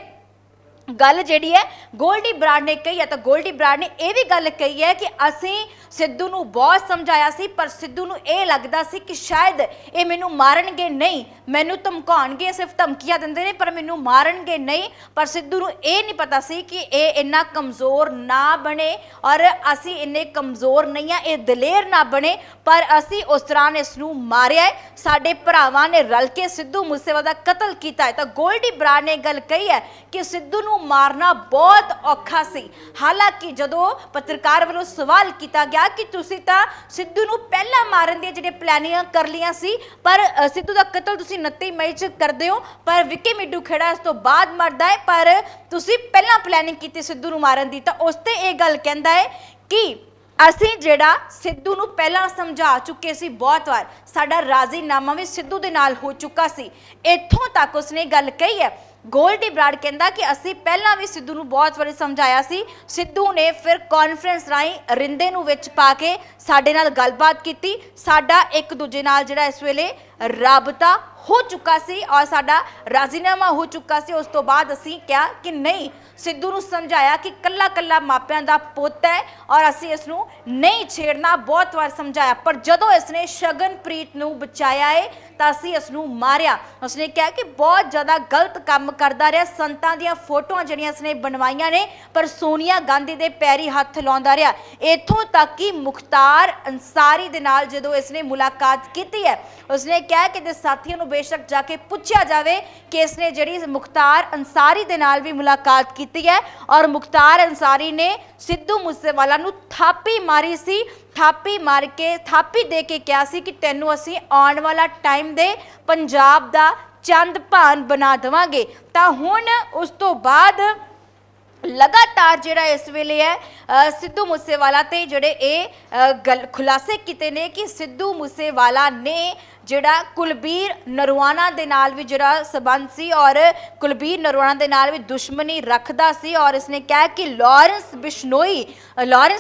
ਗੱਲ ਜਿਹੜੀ ਹੈ ਗੋਲਡੀ ਬਰਾੜ ਨੇ ਕਹੀ ਹੈ। ਤਾਂ ਗੋਲਡੀ ਬਰਾੜ ਨੇ ਇਹ ਵੀ ਗੱਲ ਕਹੀ ਹੈ ਕਿ ਅਸੀਂ सिद्धू नूं बहुत समझाया सी, पर सिद्धू नूं ये लगदा सी कि शायद ये मैनूं मारनगे नहीं, मैनूं धमकाउणगे, सिर्फ धमकियां दिंदे ने पर मैनूं मारनगे नहीं। पर सिद्धू नूं ये नहीं पता सी कि ये इन्ना कमज़ोर ना बने और असी इन्ने कमज़ोर नहीं आ, ये दलेर ना बने, पर असी उस दौरान इसनूं मारिया है। साडे भरावां ने रल के सिद्धू मूसेवाला दा कतल कीता है। तो गोल्डी बराड़ ने गल कही है कि सिद्धू नूं मारना बहुत औखा सी। हालांकि जदों पत्रकार वालों सवाल किया गया कि तुसीं तां सिद्धू नूं पहला मारन दी जिहड़े प्लैनिंगां कर लियां सी, पर सिद्धू दा कतल तुसीं 29 मई च करदे हो, पर विक्की मिड्डू खेड़ा इस तो बाद मरदा है, पर तुसीं पहला प्लैनिंग कीती सिद्धू नूं मारन दी। तां उस ते इह गल कहंदा है कि ਅਸੀਂ ਜਿਹੜਾ ਸਿੱਧੂ ਨੂੰ ਪਹਿਲਾਂ ਸਮਝਾ ਚੁੱਕੇ ਸੀ ਬਹੁਤ ਵਾਰ, ਸਾਡਾ ਰਾਜ਼ੀਨਾਮਾ ਵੀ ਸਿੱਧੂ ਦੇ ਨਾਲ ਹੋ ਚੁੱਕਾ ਸੀ। ਇੱਥੋਂ ਤੱਕ ਉਸਨੇ ਗੱਲ ਕਹੀ ਹੈ। ਗੋਲਡੀ ਬਰਾੜ ਕਹਿੰਦਾ ਕਿ ਅਸੀਂ ਪਹਿਲਾਂ ਵੀ ਸਿੱਧੂ ਨੂੰ ਬਹੁਤ ਵਾਰੀ ਸਮਝਾਇਆ ਸੀ। ਸਿੱਧੂ ਨੇ ਫਿਰ ਕਾਨਫਰੰਸ ਰਾਹੀਂ ਰਿੰਦੇ ਨੂੰ ਵਿੱਚ ਪਾ ਕੇ ਸਾਡੇ ਨਾਲ ਗੱਲਬਾਤ ਕੀਤੀ। ਸਾਡਾ ਇੱਕ ਦੂਜੇ ਨਾਲ ਜਿਹੜਾ ਇਸ ਵੇਲੇ ਰਾਬਤਾ हो चुका सी और साडा राजीनामा हो चुका सी। उस तो बाद असी क्या कि नहीं, सिद्धू नूं समझाया कि कल्ला कल्ला मापियां दा पुੱਤ है और असी इसनूं नहीं छेड़ना, बहुत बार समझाया। पर जदों इसने शगनप्रीत नूं बचाया है तो असी इसनूं मारिया। उसने कहा कि बहुत ज़्यादा गलत काम करदा रहा, संतां दीयां फोटोआं जिहड़ियां इसने बनवाईयां ने पर सोनिया गांधी दे पैरी हत्थ लाउंदा रहा। इत्थों तक कि मुख्तार अंसारी दे नाल जदों इसने मुलाकात की है, उसने कहा कि दे साथियों नूं बेशक जाके पूछा जाए कि इसने जी मुख्तार अंसारी दे नाल भी मुलाकात की है और मुख्तार अंसारी ने सिद्धू मूसेवाला नूं थापी मारी सी। थापी मार के थापी दे के कहा सी कि तैनूं असीं आउण वाला टाइम दे पंजाब दा चंद भान बना देवांगे। तां हुण उस तो बाद लगातार जिहड़ा इस वेले है सिद्धू मूसेवाला ते जिहड़े गल खुलासे कीते ने कि सिद्धू मूसेवाला ने जिहड़ा कुलबीर नरवाना दे नाल भी जिहड़ा संबंध सी और कुलबीर नरवाना दे नाल भी दुश्मनी रखदा सी। और इसने कहा कि लॉरेंस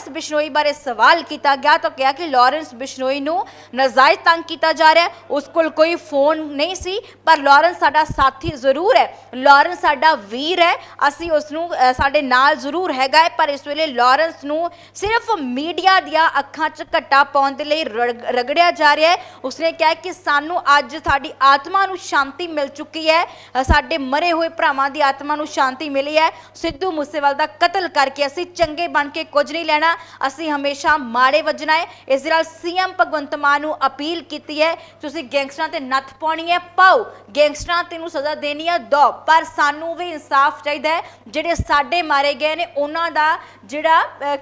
बिश्नोई बारे सवाल किया गया तो कहा कि लॉरेंस बिश्नोई नूं नाजायज़ तंग किया जा रहा है, उस कोल कोई फोन नहीं सी, पर लॉरेंस साडा साथी जरूर है, लॉरेंस साडा वीर है, असी उसनूं साडे नाल जरूर हैगा है। पर इस वेले लॉरेंस नूं सिर्फ मीडिया दियां अखां च घट्टा पाउण दे लई रगड़िया जा रहा है। उसने कहा कि सानू अज साडी आत्मा नूं शांति मिल चुकी है, साडे मरे हुए भरावां दी आत्मा नूं शांति मिली है। सिद्धू मूसेवाला दा कतल करके असीं चंगे बन के कुछ नहीं लेना, असीं हमेशा माड़े वजना है। इस दे नाल सीएम भगवंत मान नूं अपील कीती है, तुसीं गैंगस्टरां ते नत्थ पाउणी है, पाओ, गैंगस्टरां ते नूं सज़ा देनी है दो, पर सानू भी इंसाफ चाहीदा है। जिहड़े साडे मारे गए ने उन्हां दा जिहड़ा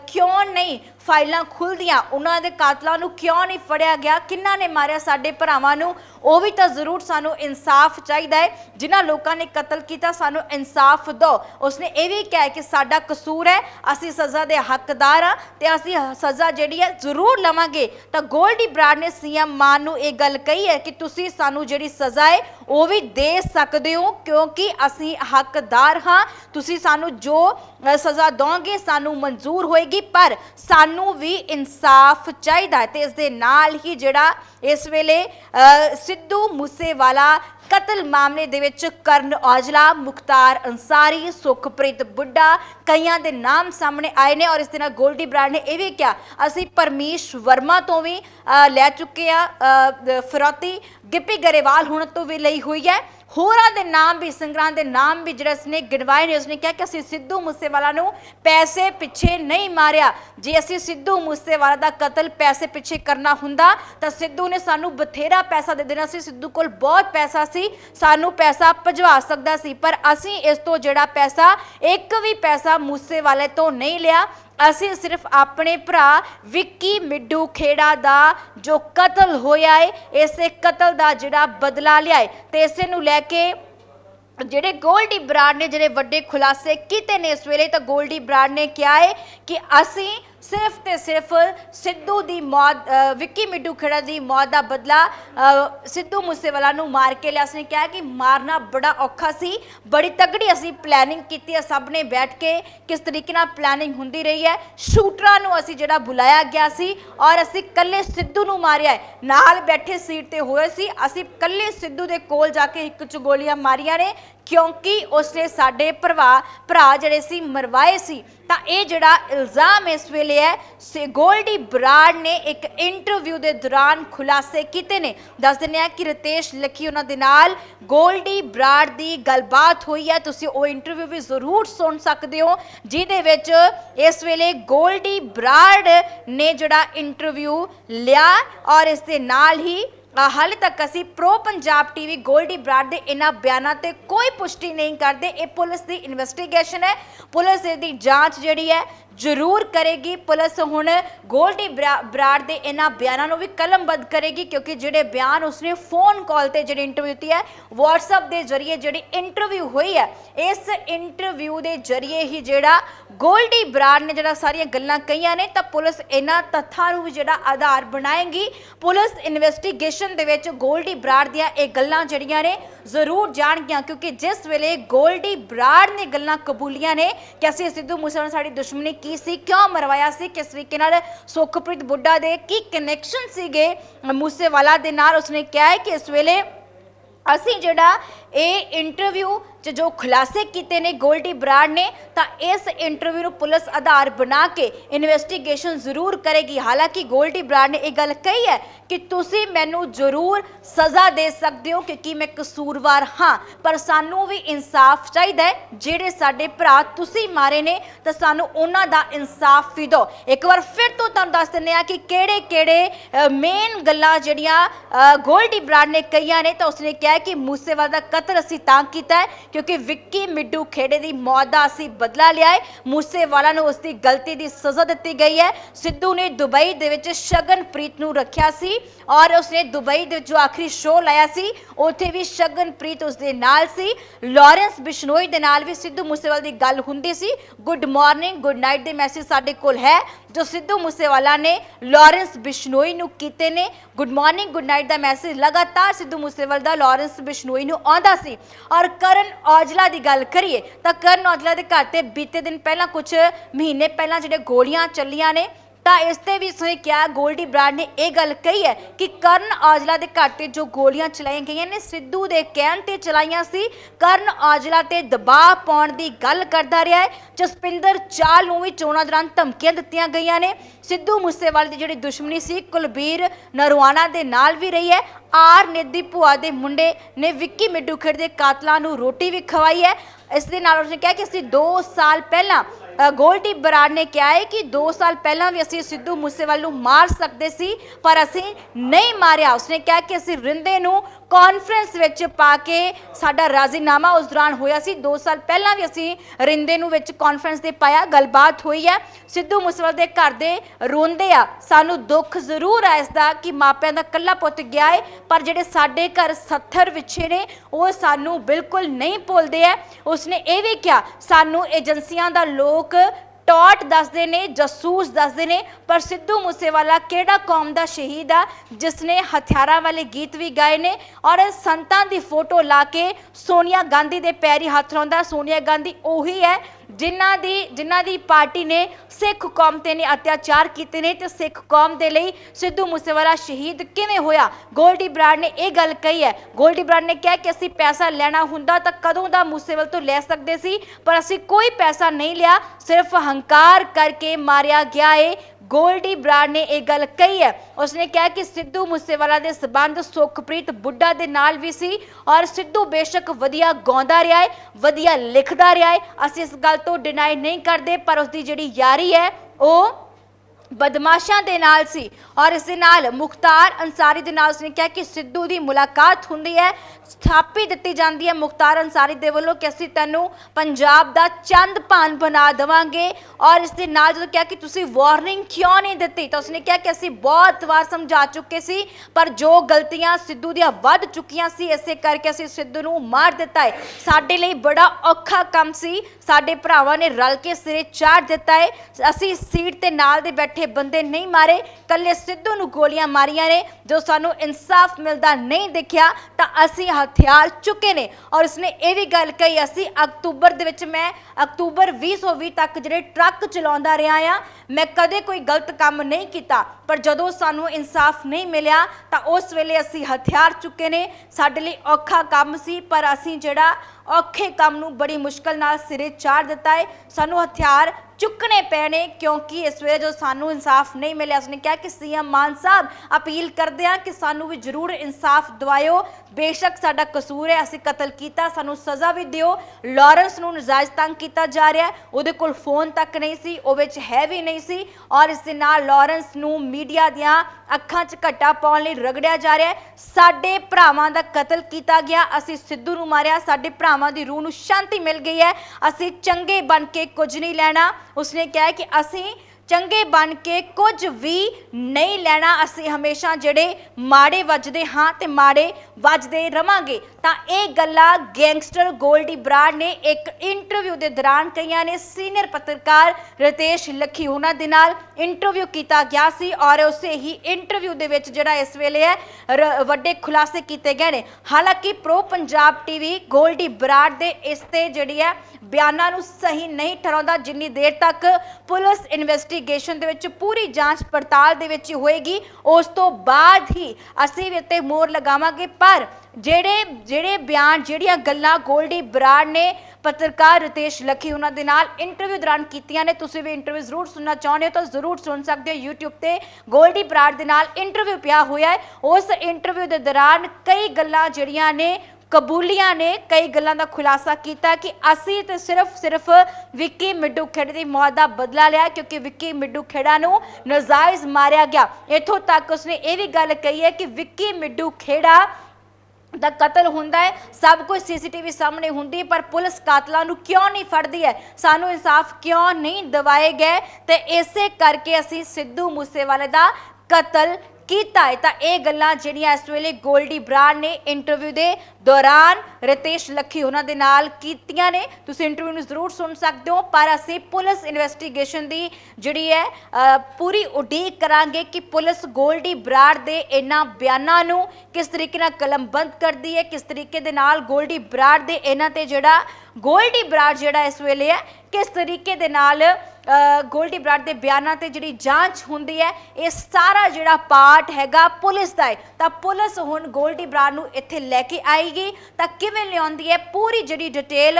क्यों नहीं फाइलां खुलदियां, उन्हां दे कातलां नूं क्यों नहीं फड़िया गया, किन्ना ने मारिया साडे भरावां नूं, ਉਹ भी तो जरूर सानू इंसाफ चाहिए है। जिन्हां लोगों ने कतल किया सानू इंसाफ दो। उसने ये भी कहा कि साडा कसूर है, असी सज़ा के हकदार हाँ तो असी सज़ा जिहड़ी है जरूर लवांगे। तो गोल्डी बराड़ ने सीएम मान नूं ये गल कही है कि तुसी सानू जिहड़ी सज़ा है वो भी दे सकते हो क्योंकि असी हकदार हाँ, तुसी सानू जो सज़ा दोगे सानू मंजूर होएगी, पर सानू भी इंसाफ चाहिए है। तो इस दे नाल ही जिहड़ा इस वेले सिद्धू मूसेवाला कतल मामले दे विच करण औजला, मुख्तार अंसारी, सुखप्रीत बुड्ढा कईयां दे नाम सामने आए ने। और इस दिन गोल्डी बराड़ ने यह भी कहा असी परमीश वर्मा तो भी लै चुके हैं फिरौती, गिप्पी गरेवाल हुण तो भी लई हुई है, होरां दे नाम भी संगरां दे नाम भी जिहड़े उसने गिणवाए ने। उसने कहा कि असीं सिद्धू मूसेवाला नूं पैसे पिछे नहीं मारिया, जे असीं सिद्धू मूसेवाला दा कतल पैसे पिछे करना हुंदा तां सिद्धू ने सानू बथेरा पैसा दे देना सी, सिद्धू कोल बहुत पैसा सी, सानू पैसा भजवा सकदा सी, पर असीं इस तो जिहड़ा पैसा एक भी पैसा मूसेवाले तो नहीं लिया। असीं सिर्फ अपने भरा विक्की मिड्डू खेड़ा दा जो कतल होया है इसे कतल दा जिहड़ा बदला लिया है। ते इसे नूं लैके जिहड़े गोल्डी बराड़ ने जिहड़े वड्डे खुलासे कीते ने इस वेले, तो गोल्डी बराड़ ने कहा है कि असीं सिर्फ ते सिर्फ सिद्धू दी मौत, विक्की मिड्डू खेड़ा दी मौत का बदला सिद्धू मूसेवाला नूं मार के लिया। उसने कहा कि मारना बड़ा औखा सी, बड़ी तगड़ी असी प्लैनिंग की है, सब ने बैठ के किस तरीके नाल प्लैनिंग हुंदी रही है। शूटरां नूं असी जिहड़ा बुलाया गया सी और असी कल्ले सिद्धू नूं मारिया है, नाल बैठे सीट ते होए सी, असी कल्ले सिद्धू दे कोल जाके एक च गोलियां मारियां ने क्योंकि उसने साडे भरा जिहड़े सी मरवाए सी। ਤਾਂ ਇਹ ਜਿਹੜਾ ਇਲਜ਼ਾਮ ਇਸ ਵੇਲੇ ਹੈ ਗੋਲਡੀ ਬਰਾੜ ਨੇ ਇੱਕ ਇੰਟਰਵਿਊ ਦੇ ਦੌਰਾਨ ਖੁਲਾਸੇ ਕੀਤੇ ਨੇ। ਦੱਸ ਦਿੰਦੇ ਆ ਕਿ ਰਿਤੇਸ਼ ਲੱਖੀ ਉਹਨਾਂ ਦੇ ਨਾਲ ਗੋਲਡੀ ਬਰਾੜ ਦੀ ਗੱਲਬਾਤ ਹੋਈ ਹੈ। ਤੁਸੀਂ ਉਹ ਇੰਟਰਵਿਊ ਵੀ ਜ਼ਰੂਰ ਸੁਣ ਸਕਦੇ ਹੋ ਜਿਹਦੇ ਵਿੱਚ ਇਸ ਵੇਲੇ ਗੋਲਡੀ ਬਰਾੜ ਨੇ ਜਿਹੜਾ ਇੰਟਰਵਿਊ ਲਿਆ ਔਰ ਇਸ ਦੇ ਨਾਲ ਹੀ हाले तक असी प्रो पंजाब टीवी गोल्डी बराड़ के इन्होंने बयानों से कोई पुष्टि नहीं करते। ये पुलिस की इन्वेस्टिगेशन है, पुलिस इसकी जांच जिहड़ी है जरूर करेगी। पुलिस हुण गोल्डी बराड़ के इन्होंने बयानों भी कलमबद्ध करेगी क्योंकि जिहड़े बयान उसने फोन कॉल से जिहड़ी इंटरव्यू दी है व्हाट्सएप के जरिए जिहड़ी इंटरव्यू हुई है इस इंटरव्यू के जरिए ही जिहड़ा गोल्डी बराड़ ने जिहड़ा सारियां गल्लां कहियां ने तां पुलिस इन्हां तत्थां नूं भी जिहड़ा आधार बनाएगी। पुलिस इन्वेस्टिगेशन दे विच गोल्डी बराड़ दियां इह गल्लां जिहड़ियां ने जरूर जाणगियां क्योंकि जिस वेले गोल्डी बराड़ ने गल्लां कबूलियां ने कि असीं सिद्धू मूसेवाला साडी दुश्मनी की सी, क्यों मरवाया सी, किस तरीके नाल सुखप्रीत बुड्ढा दे की कनैक्शन सीगे मूसेवाला दे नाल। उसने कहा है कि इस वेले असीं जिहड़ा ਇਹ इंटरव्यू च जो खुलासे किए ने गोल्डी बराड़ ने तो इस इंटरव्यू नूं पुलिस आधार बना के इन्वेस्टिगेशन जरूर करेगी। हालांकि गोल्डी बराड़ ने यह गल कही है कि तुसीं मैनूं जरूर सज़ा दे सकते हो क्योंकि मैं कसूरवार हाँ, पर सानू भी इंसाफ चाहिए है। जिहड़े साडे भरा तुसीं मारे ने तो सानू उन्हां दा इंसाफ भी दो। एक बार फिर तो तुहानूं दस दिंदे आ कि किहड़े किहड़े मेन गल्लां जिहड़ियां गोल्डी बराड़ ने कहियां ने। तो उसने कहा कि मूसेवाला दा कतल असीं तां कीता है क्योंकि विक्की मिड्डू खेड़े की मौत का असीं बदला लिया है। मूसेवाला नूं उसकी गलती की सज़ा दी गई है। सिद्धू ने दुबई दे विच शगनप्रीत नूं रखिया सी और उसने दुबई दे जो आखिरी शो लाया सी उत्थे भी शगनप्रीत उसदे नाल सी। लॉरेंस बिश्नोई दे नाल भी सिद्धू मूसेवाला की गल हुंदी सी। गुड मॉर्निंग गुड नाइट दे मैसेज साडे कोल है जो सिद्धू मूसेवाला ने लॉरेंस बिश्नोई नूं कीते ने। गुड मॉर्निंग गुड नाइट दा मैसेज लगातार सिद्धू मूसेवाला दा लॉरेंस बिश्नोई नूं आउंदा सी। और करण औजला की गल करिए तो करण औजला के घर से बीते दिन पहला कुछ महीने पहला जिहड़े गोलियां चलियां ने तो इसते भी उसने क्या गोल्डी बराड़ ने यह गल कही है कि करण औजला के घर से जो गोलियां चलाई गई ने सिद्धू के कहण ते चलाइयां सी। करण औजला ते दबाव पाउण की गल करता रहा है। जसपिंदर चाल नूं भी चोणां दौरान धमकियां दित्तियां गईयां ने। सिद्धू मूसेवाले की जिहड़ी दुश्मनी सी कुलबीर नरवाना दे नाल भी रही है। आर निधि भूआ के मुंडे ने विक्की मिड्डू खेड़ के कातलों नूं रोटी भी खवाई है। इस दे नाल उसने कहा कि असीं 2 साल पहला गोल्डी बराड़ ने कहा है कि 2 साल पहला भी असीं सिद्धू मूसेवाले नूं मार सकते सी पर असीं नहीं मारिया। उसने कहा कि असीं रिंदे नूं कॉन्फ्रेंस विच पा के साडा राजीनामा उस दौरान होया सी। 2 साल पहला भी असीं रिंदे नूं विच कॉन्फ्रेंस दे पाया, गलबात हुई है। सिद्धू मूसेवाले दे घर दे रोंदे आ, सानू दुख जरूर है इसदा कि मापिਆਂ ਦਾ ਕੱਲਾ ਪੁੱਤ ਗਿਆ है पर ਜਿਹੜੇ ਸਾਡੇ ਘਰ 70 ਵਿਛੇ ਨੇ ਉਹ ਸਾਨੂੰ ਬਿਲਕੁਲ नहीं ਭੁੱਲਦੇ ਹੈ। उसने ये भी कहा सानू एजेंसियां दा लोग टॉट दसदे ने, जसूस दसदे ने पर सिद्धू मूसेवाला केड़ा कौम दा शहीद आ जिसने हथियारां वाले गीत भी गाए ने और संतां दी फोटो ला के सोनिया गांधी दे पैरी हथ लाउंदा। सोनिया गांधी ओही है जिन्हां दी पार्टी ने सिख कौम ते ने अत्याचार कीते ने ते सिख कौम दे लई सिद्धू मूसेवाला शहीद किवें होया। गोल्डी बराड़ ने यह गल कही है। गोल्डी बराड़ ने कहा कि असीं पैसा लेना हुंदा तां कदों दा मूसेवाले तो लै सकदे सी पर असीं कोई पैसा नहीं लिया, सिर्फ हंकार करके मारिया गया है। गोल्डी बराड़ ने यह गल कही है। उसने कहा कि सिद्धू मूसेवाला दे संबंध सुखप्रीत बुड्ढा दे नाल भी सी और सिद्धू बेशक वधिया गाउंदा रहा है, वधिया लिखदा रहा है, असीं इस गल तो डिनाई नहीं करते पर उसकी जिहड़ी यारी है वो बदमाशां दे नाल सी। और इस दे नाल मुख्तार अंसारी दे नाल उसने कहा कि सिद्धू की मुलाकात हुंदी है, थापी दित्ती जाती है मुख्तार अंसारी दे वल्लों कि असीं तैनूं पंजाब दा चंद भान बना देवांगे। और इस दे नाल जदों कहा कि तुसीं वार्निंग क्यों नहीं दित्ती तो उसने कहा कि असीं बहुत बार समझा चुके सी पर जो गलतियां सिद्धू दियां वध चुकियां सी इसे करके असीं सिद्धू नूं मार दित्ता है। साडे लई बड़ा औखा काम सी, साडे भरावां ने रल के सिरे चाढ़ दित्ता है। असीं सीट ते नाल दे बैठे बैठे बंदे नहीं मारे, कल्ले सिद्धू नूं गोलियां मारियां ने। जो सानू इंसाफ मिलता नहीं दिखिया तो असी हथियार चुके ने। और उसने ये भी गल कही, असी अक्तूबर दे विच मैं अक्तूबर 2020 तक जिहड़े ट्रक चलाउंदा रहा आ, मैं कदे कोई गलत काम नहीं किया, पर जदों सानू इंसाफ नहीं मिलिया तो उस वेले असी हथियार चुके ने। साडे लई औखा काम सी, पर असी जिहड़ा औखे काम नूं बड़ी मुश्किल नाल सिरे चाढ़ दिता है। सानू हथियार चुकने पैने क्योंकि इस वे जो सानू इंसाफ नहीं मिले। उसने कहा कि सीएम मान साहब अपील करते हैं कि सानू भी जरूर इंसाफ दवाओ, बेशक साडा कसूर है, असीं कतल किया, सानू सज़ा भी दिओ। लॉरेंस नूं नजायज़ तंग किया जा रहा है, उहदे कोल फोन तक नहीं सी, उह विच है भी नहीं सी, और इस दे नाल लॉरेंस नूं मीडिया दियां अखां 'च घट्टा पाउण लई रगड़िया जा रहा है। साडे भरावां दा कतल किया गया, असीं सिद्धू नूं मारिया, साडे भरावां दी रूह नूं शांति मिल गई है, असीं चंगे बन के कुछ नहीं लैना। उसने कहा कि असी चंगे बन के कुछ भी नहीं लेना, असी हमेशा जड़े माड़े वजदे हाँ ते माड़े वजदे रवांगे। तां ये गल्लां गैंगस्टर गोल्डी बराड़ ने एक इंटरव्यू के दौरान कईयां ने सीनियर पत्रकार रितेश लखी उन्हां दे नाल इंटरव्यू किया गया सी, और उसे ही इंटरव्यू दे विच जिहड़ा इस वेले है वड्डे खुलासे किए गए ने। हालांकि प्रो पंजाब टीवी गोल्डी बराड़ दे इस ते जिहड़ी है बयानां नूं सही नहीं ठहराउंदा, जिन्नी देर तक पुलिस इन्वेस्टिगेशन दे विच पूरी जांच पड़ताल दे विच होएगी, उस तो बाद ही असीं भी उत्ते मोहर लगावांगे। पर ਜਿਹੜੇ ਬਿਆਨ ਜਿਹੜੀਆਂ ਗੱਲਾਂ ਗੋਲਡੀ ਬਰਾੜ ਨੇ पत्रकार रितेश लखी उन्हां दे नाल इंटरव्यू दौरान कीतियां ने, तुसीं भी इंटरव्यू जरूर सुनना चाहुंदे हो तो जरूर सुन सकते हो। यूट्यूब ते गोल्डी बराड़ दे नाल इंटरव्यू पिया होया है, उस इंटरव्यू दे दौरान कई गल्लां ਜਿਹੜੀਆਂ ने कबूलियां ने, कई गल्लां दा खुलासा किया कि असीं ते सिर्फ विक्की मिड्डू खेड़ा की मौत का बदला लिया, क्योंकि विक्की मिड्डू खेड़ा नूं नाजायज़ मारिया गया। इत्थों तक उसने ये भी गल कही है कि विक्की मिड्डू खेड़ा ਦਾ कतल हुंदा है, सब कुछ सीसीटीवी सामने हुंदी, पर पुलिस कातलों नूं क्यों नहीं फड़दी है, सानू इंसाफ क्यों नहीं दवाए गए, तो इसे करके असीं सिद्धू मूसेवाले दा कतल कीता है। तो ये गल्लां जिहड़ियां इस वेले गोल्डी बराड़ ने इंटरव्यू के दौरान रितेश लखी उन्हां दे नाल कीतियां ने, तुसीं इंटरव्यू नूं जरूर सुन सकते हो। पर असीं पुलिस इन्वेस्टिगेशन की जिहड़ी है पूरी उडीक करांगे कि पुलिस गोल्डी बराड़ दे इन्हां बयानां नूं किस तरीके नाल कलमबंद करदी है, किस तरीके दे नाल गोल्डी बराड़ दे इन्हां ते जिहड़ा गोल्डी बराड़ जिहड़ा इस वेले है किस तरीके दे नाल गोल्डी बराड़ दे बयानां ते जिहड़ी जांच हुंदी है, ये सारा जिहड़ा पार्ट हैगा पुलिस दा है। तां पुलिस हुण गोल्डी बराड़ नूं इत्थे लैके आएगी तां किवें लिआउंदी है पूरी जिहड़ी डिटेल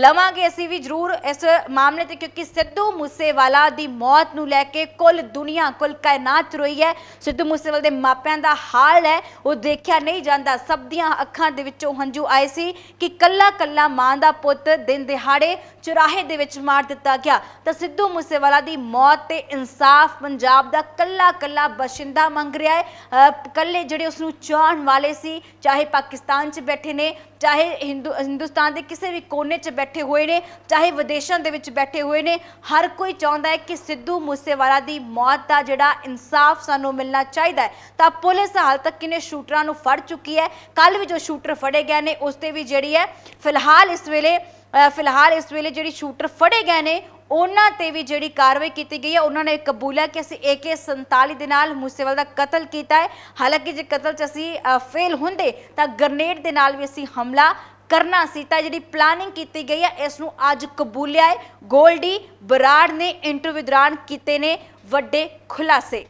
लवांगे असीं भी जरूर इस मामले ते, क्योंकि सिद्धू मूसेवाला दी मौत नूं लैके कुल दुनिया कुल कायनात रोई है। सिद्धू मूसेवाले दे मापिआं दा हाल है वो देखिआ नहीं जांदा, सब दियां अखां दे विचों हंझू आए सी कि कल्ला कल्ला मां दा पुੱਤ दिन दिहाड़े चुराहे दे विच मार दिता गया। तो सिद्धू मूसेवाला दी मौत ते इंसाफ पंजाब दा कल्ला कल्ला बशिंदा मंग रहा है। कल्ले जिहड़े उसनूं चाहण वाले सी, चाहे पाकिस्तान च बैठे ने, चाहे हिंदुस्तान के किसी भी कोने च बैठे हुए ने, चाहे विदेशों दे विच बैठे हुए ने, हर कोई चाहुंदा है कि सिद्धू मूसेवाला दी मौत का जिहड़ा इंसाफ सानूं मिलना चाहिए। तो पुलिस हाल तक किन्ने शूटरां नूं फड़ चुकी है, कल भी जो शूटर फड़े गए ने उस ते भी जिहड़ी है फिलहाल इस वेले जिहड़ी शूटर फड़े गए ने उन्हां ते भी जिहड़ी कार्रवाई की गई है। उन्होंने कबूलिया कि असीं AK-47 दे नाल मूसेवाला दा कतल किया है। हालांकि जे कतल च असीं फेल हुंदे तां ग्रनेड दे नाल भी असीं हमला करना सी। तां जिहड़ी प्लानिंग की गई है इस नूं अज कबूलिया है। गोल्डी बराड़ ने इंटरव्यू दौरान कीते ने वड्डे खुलासे।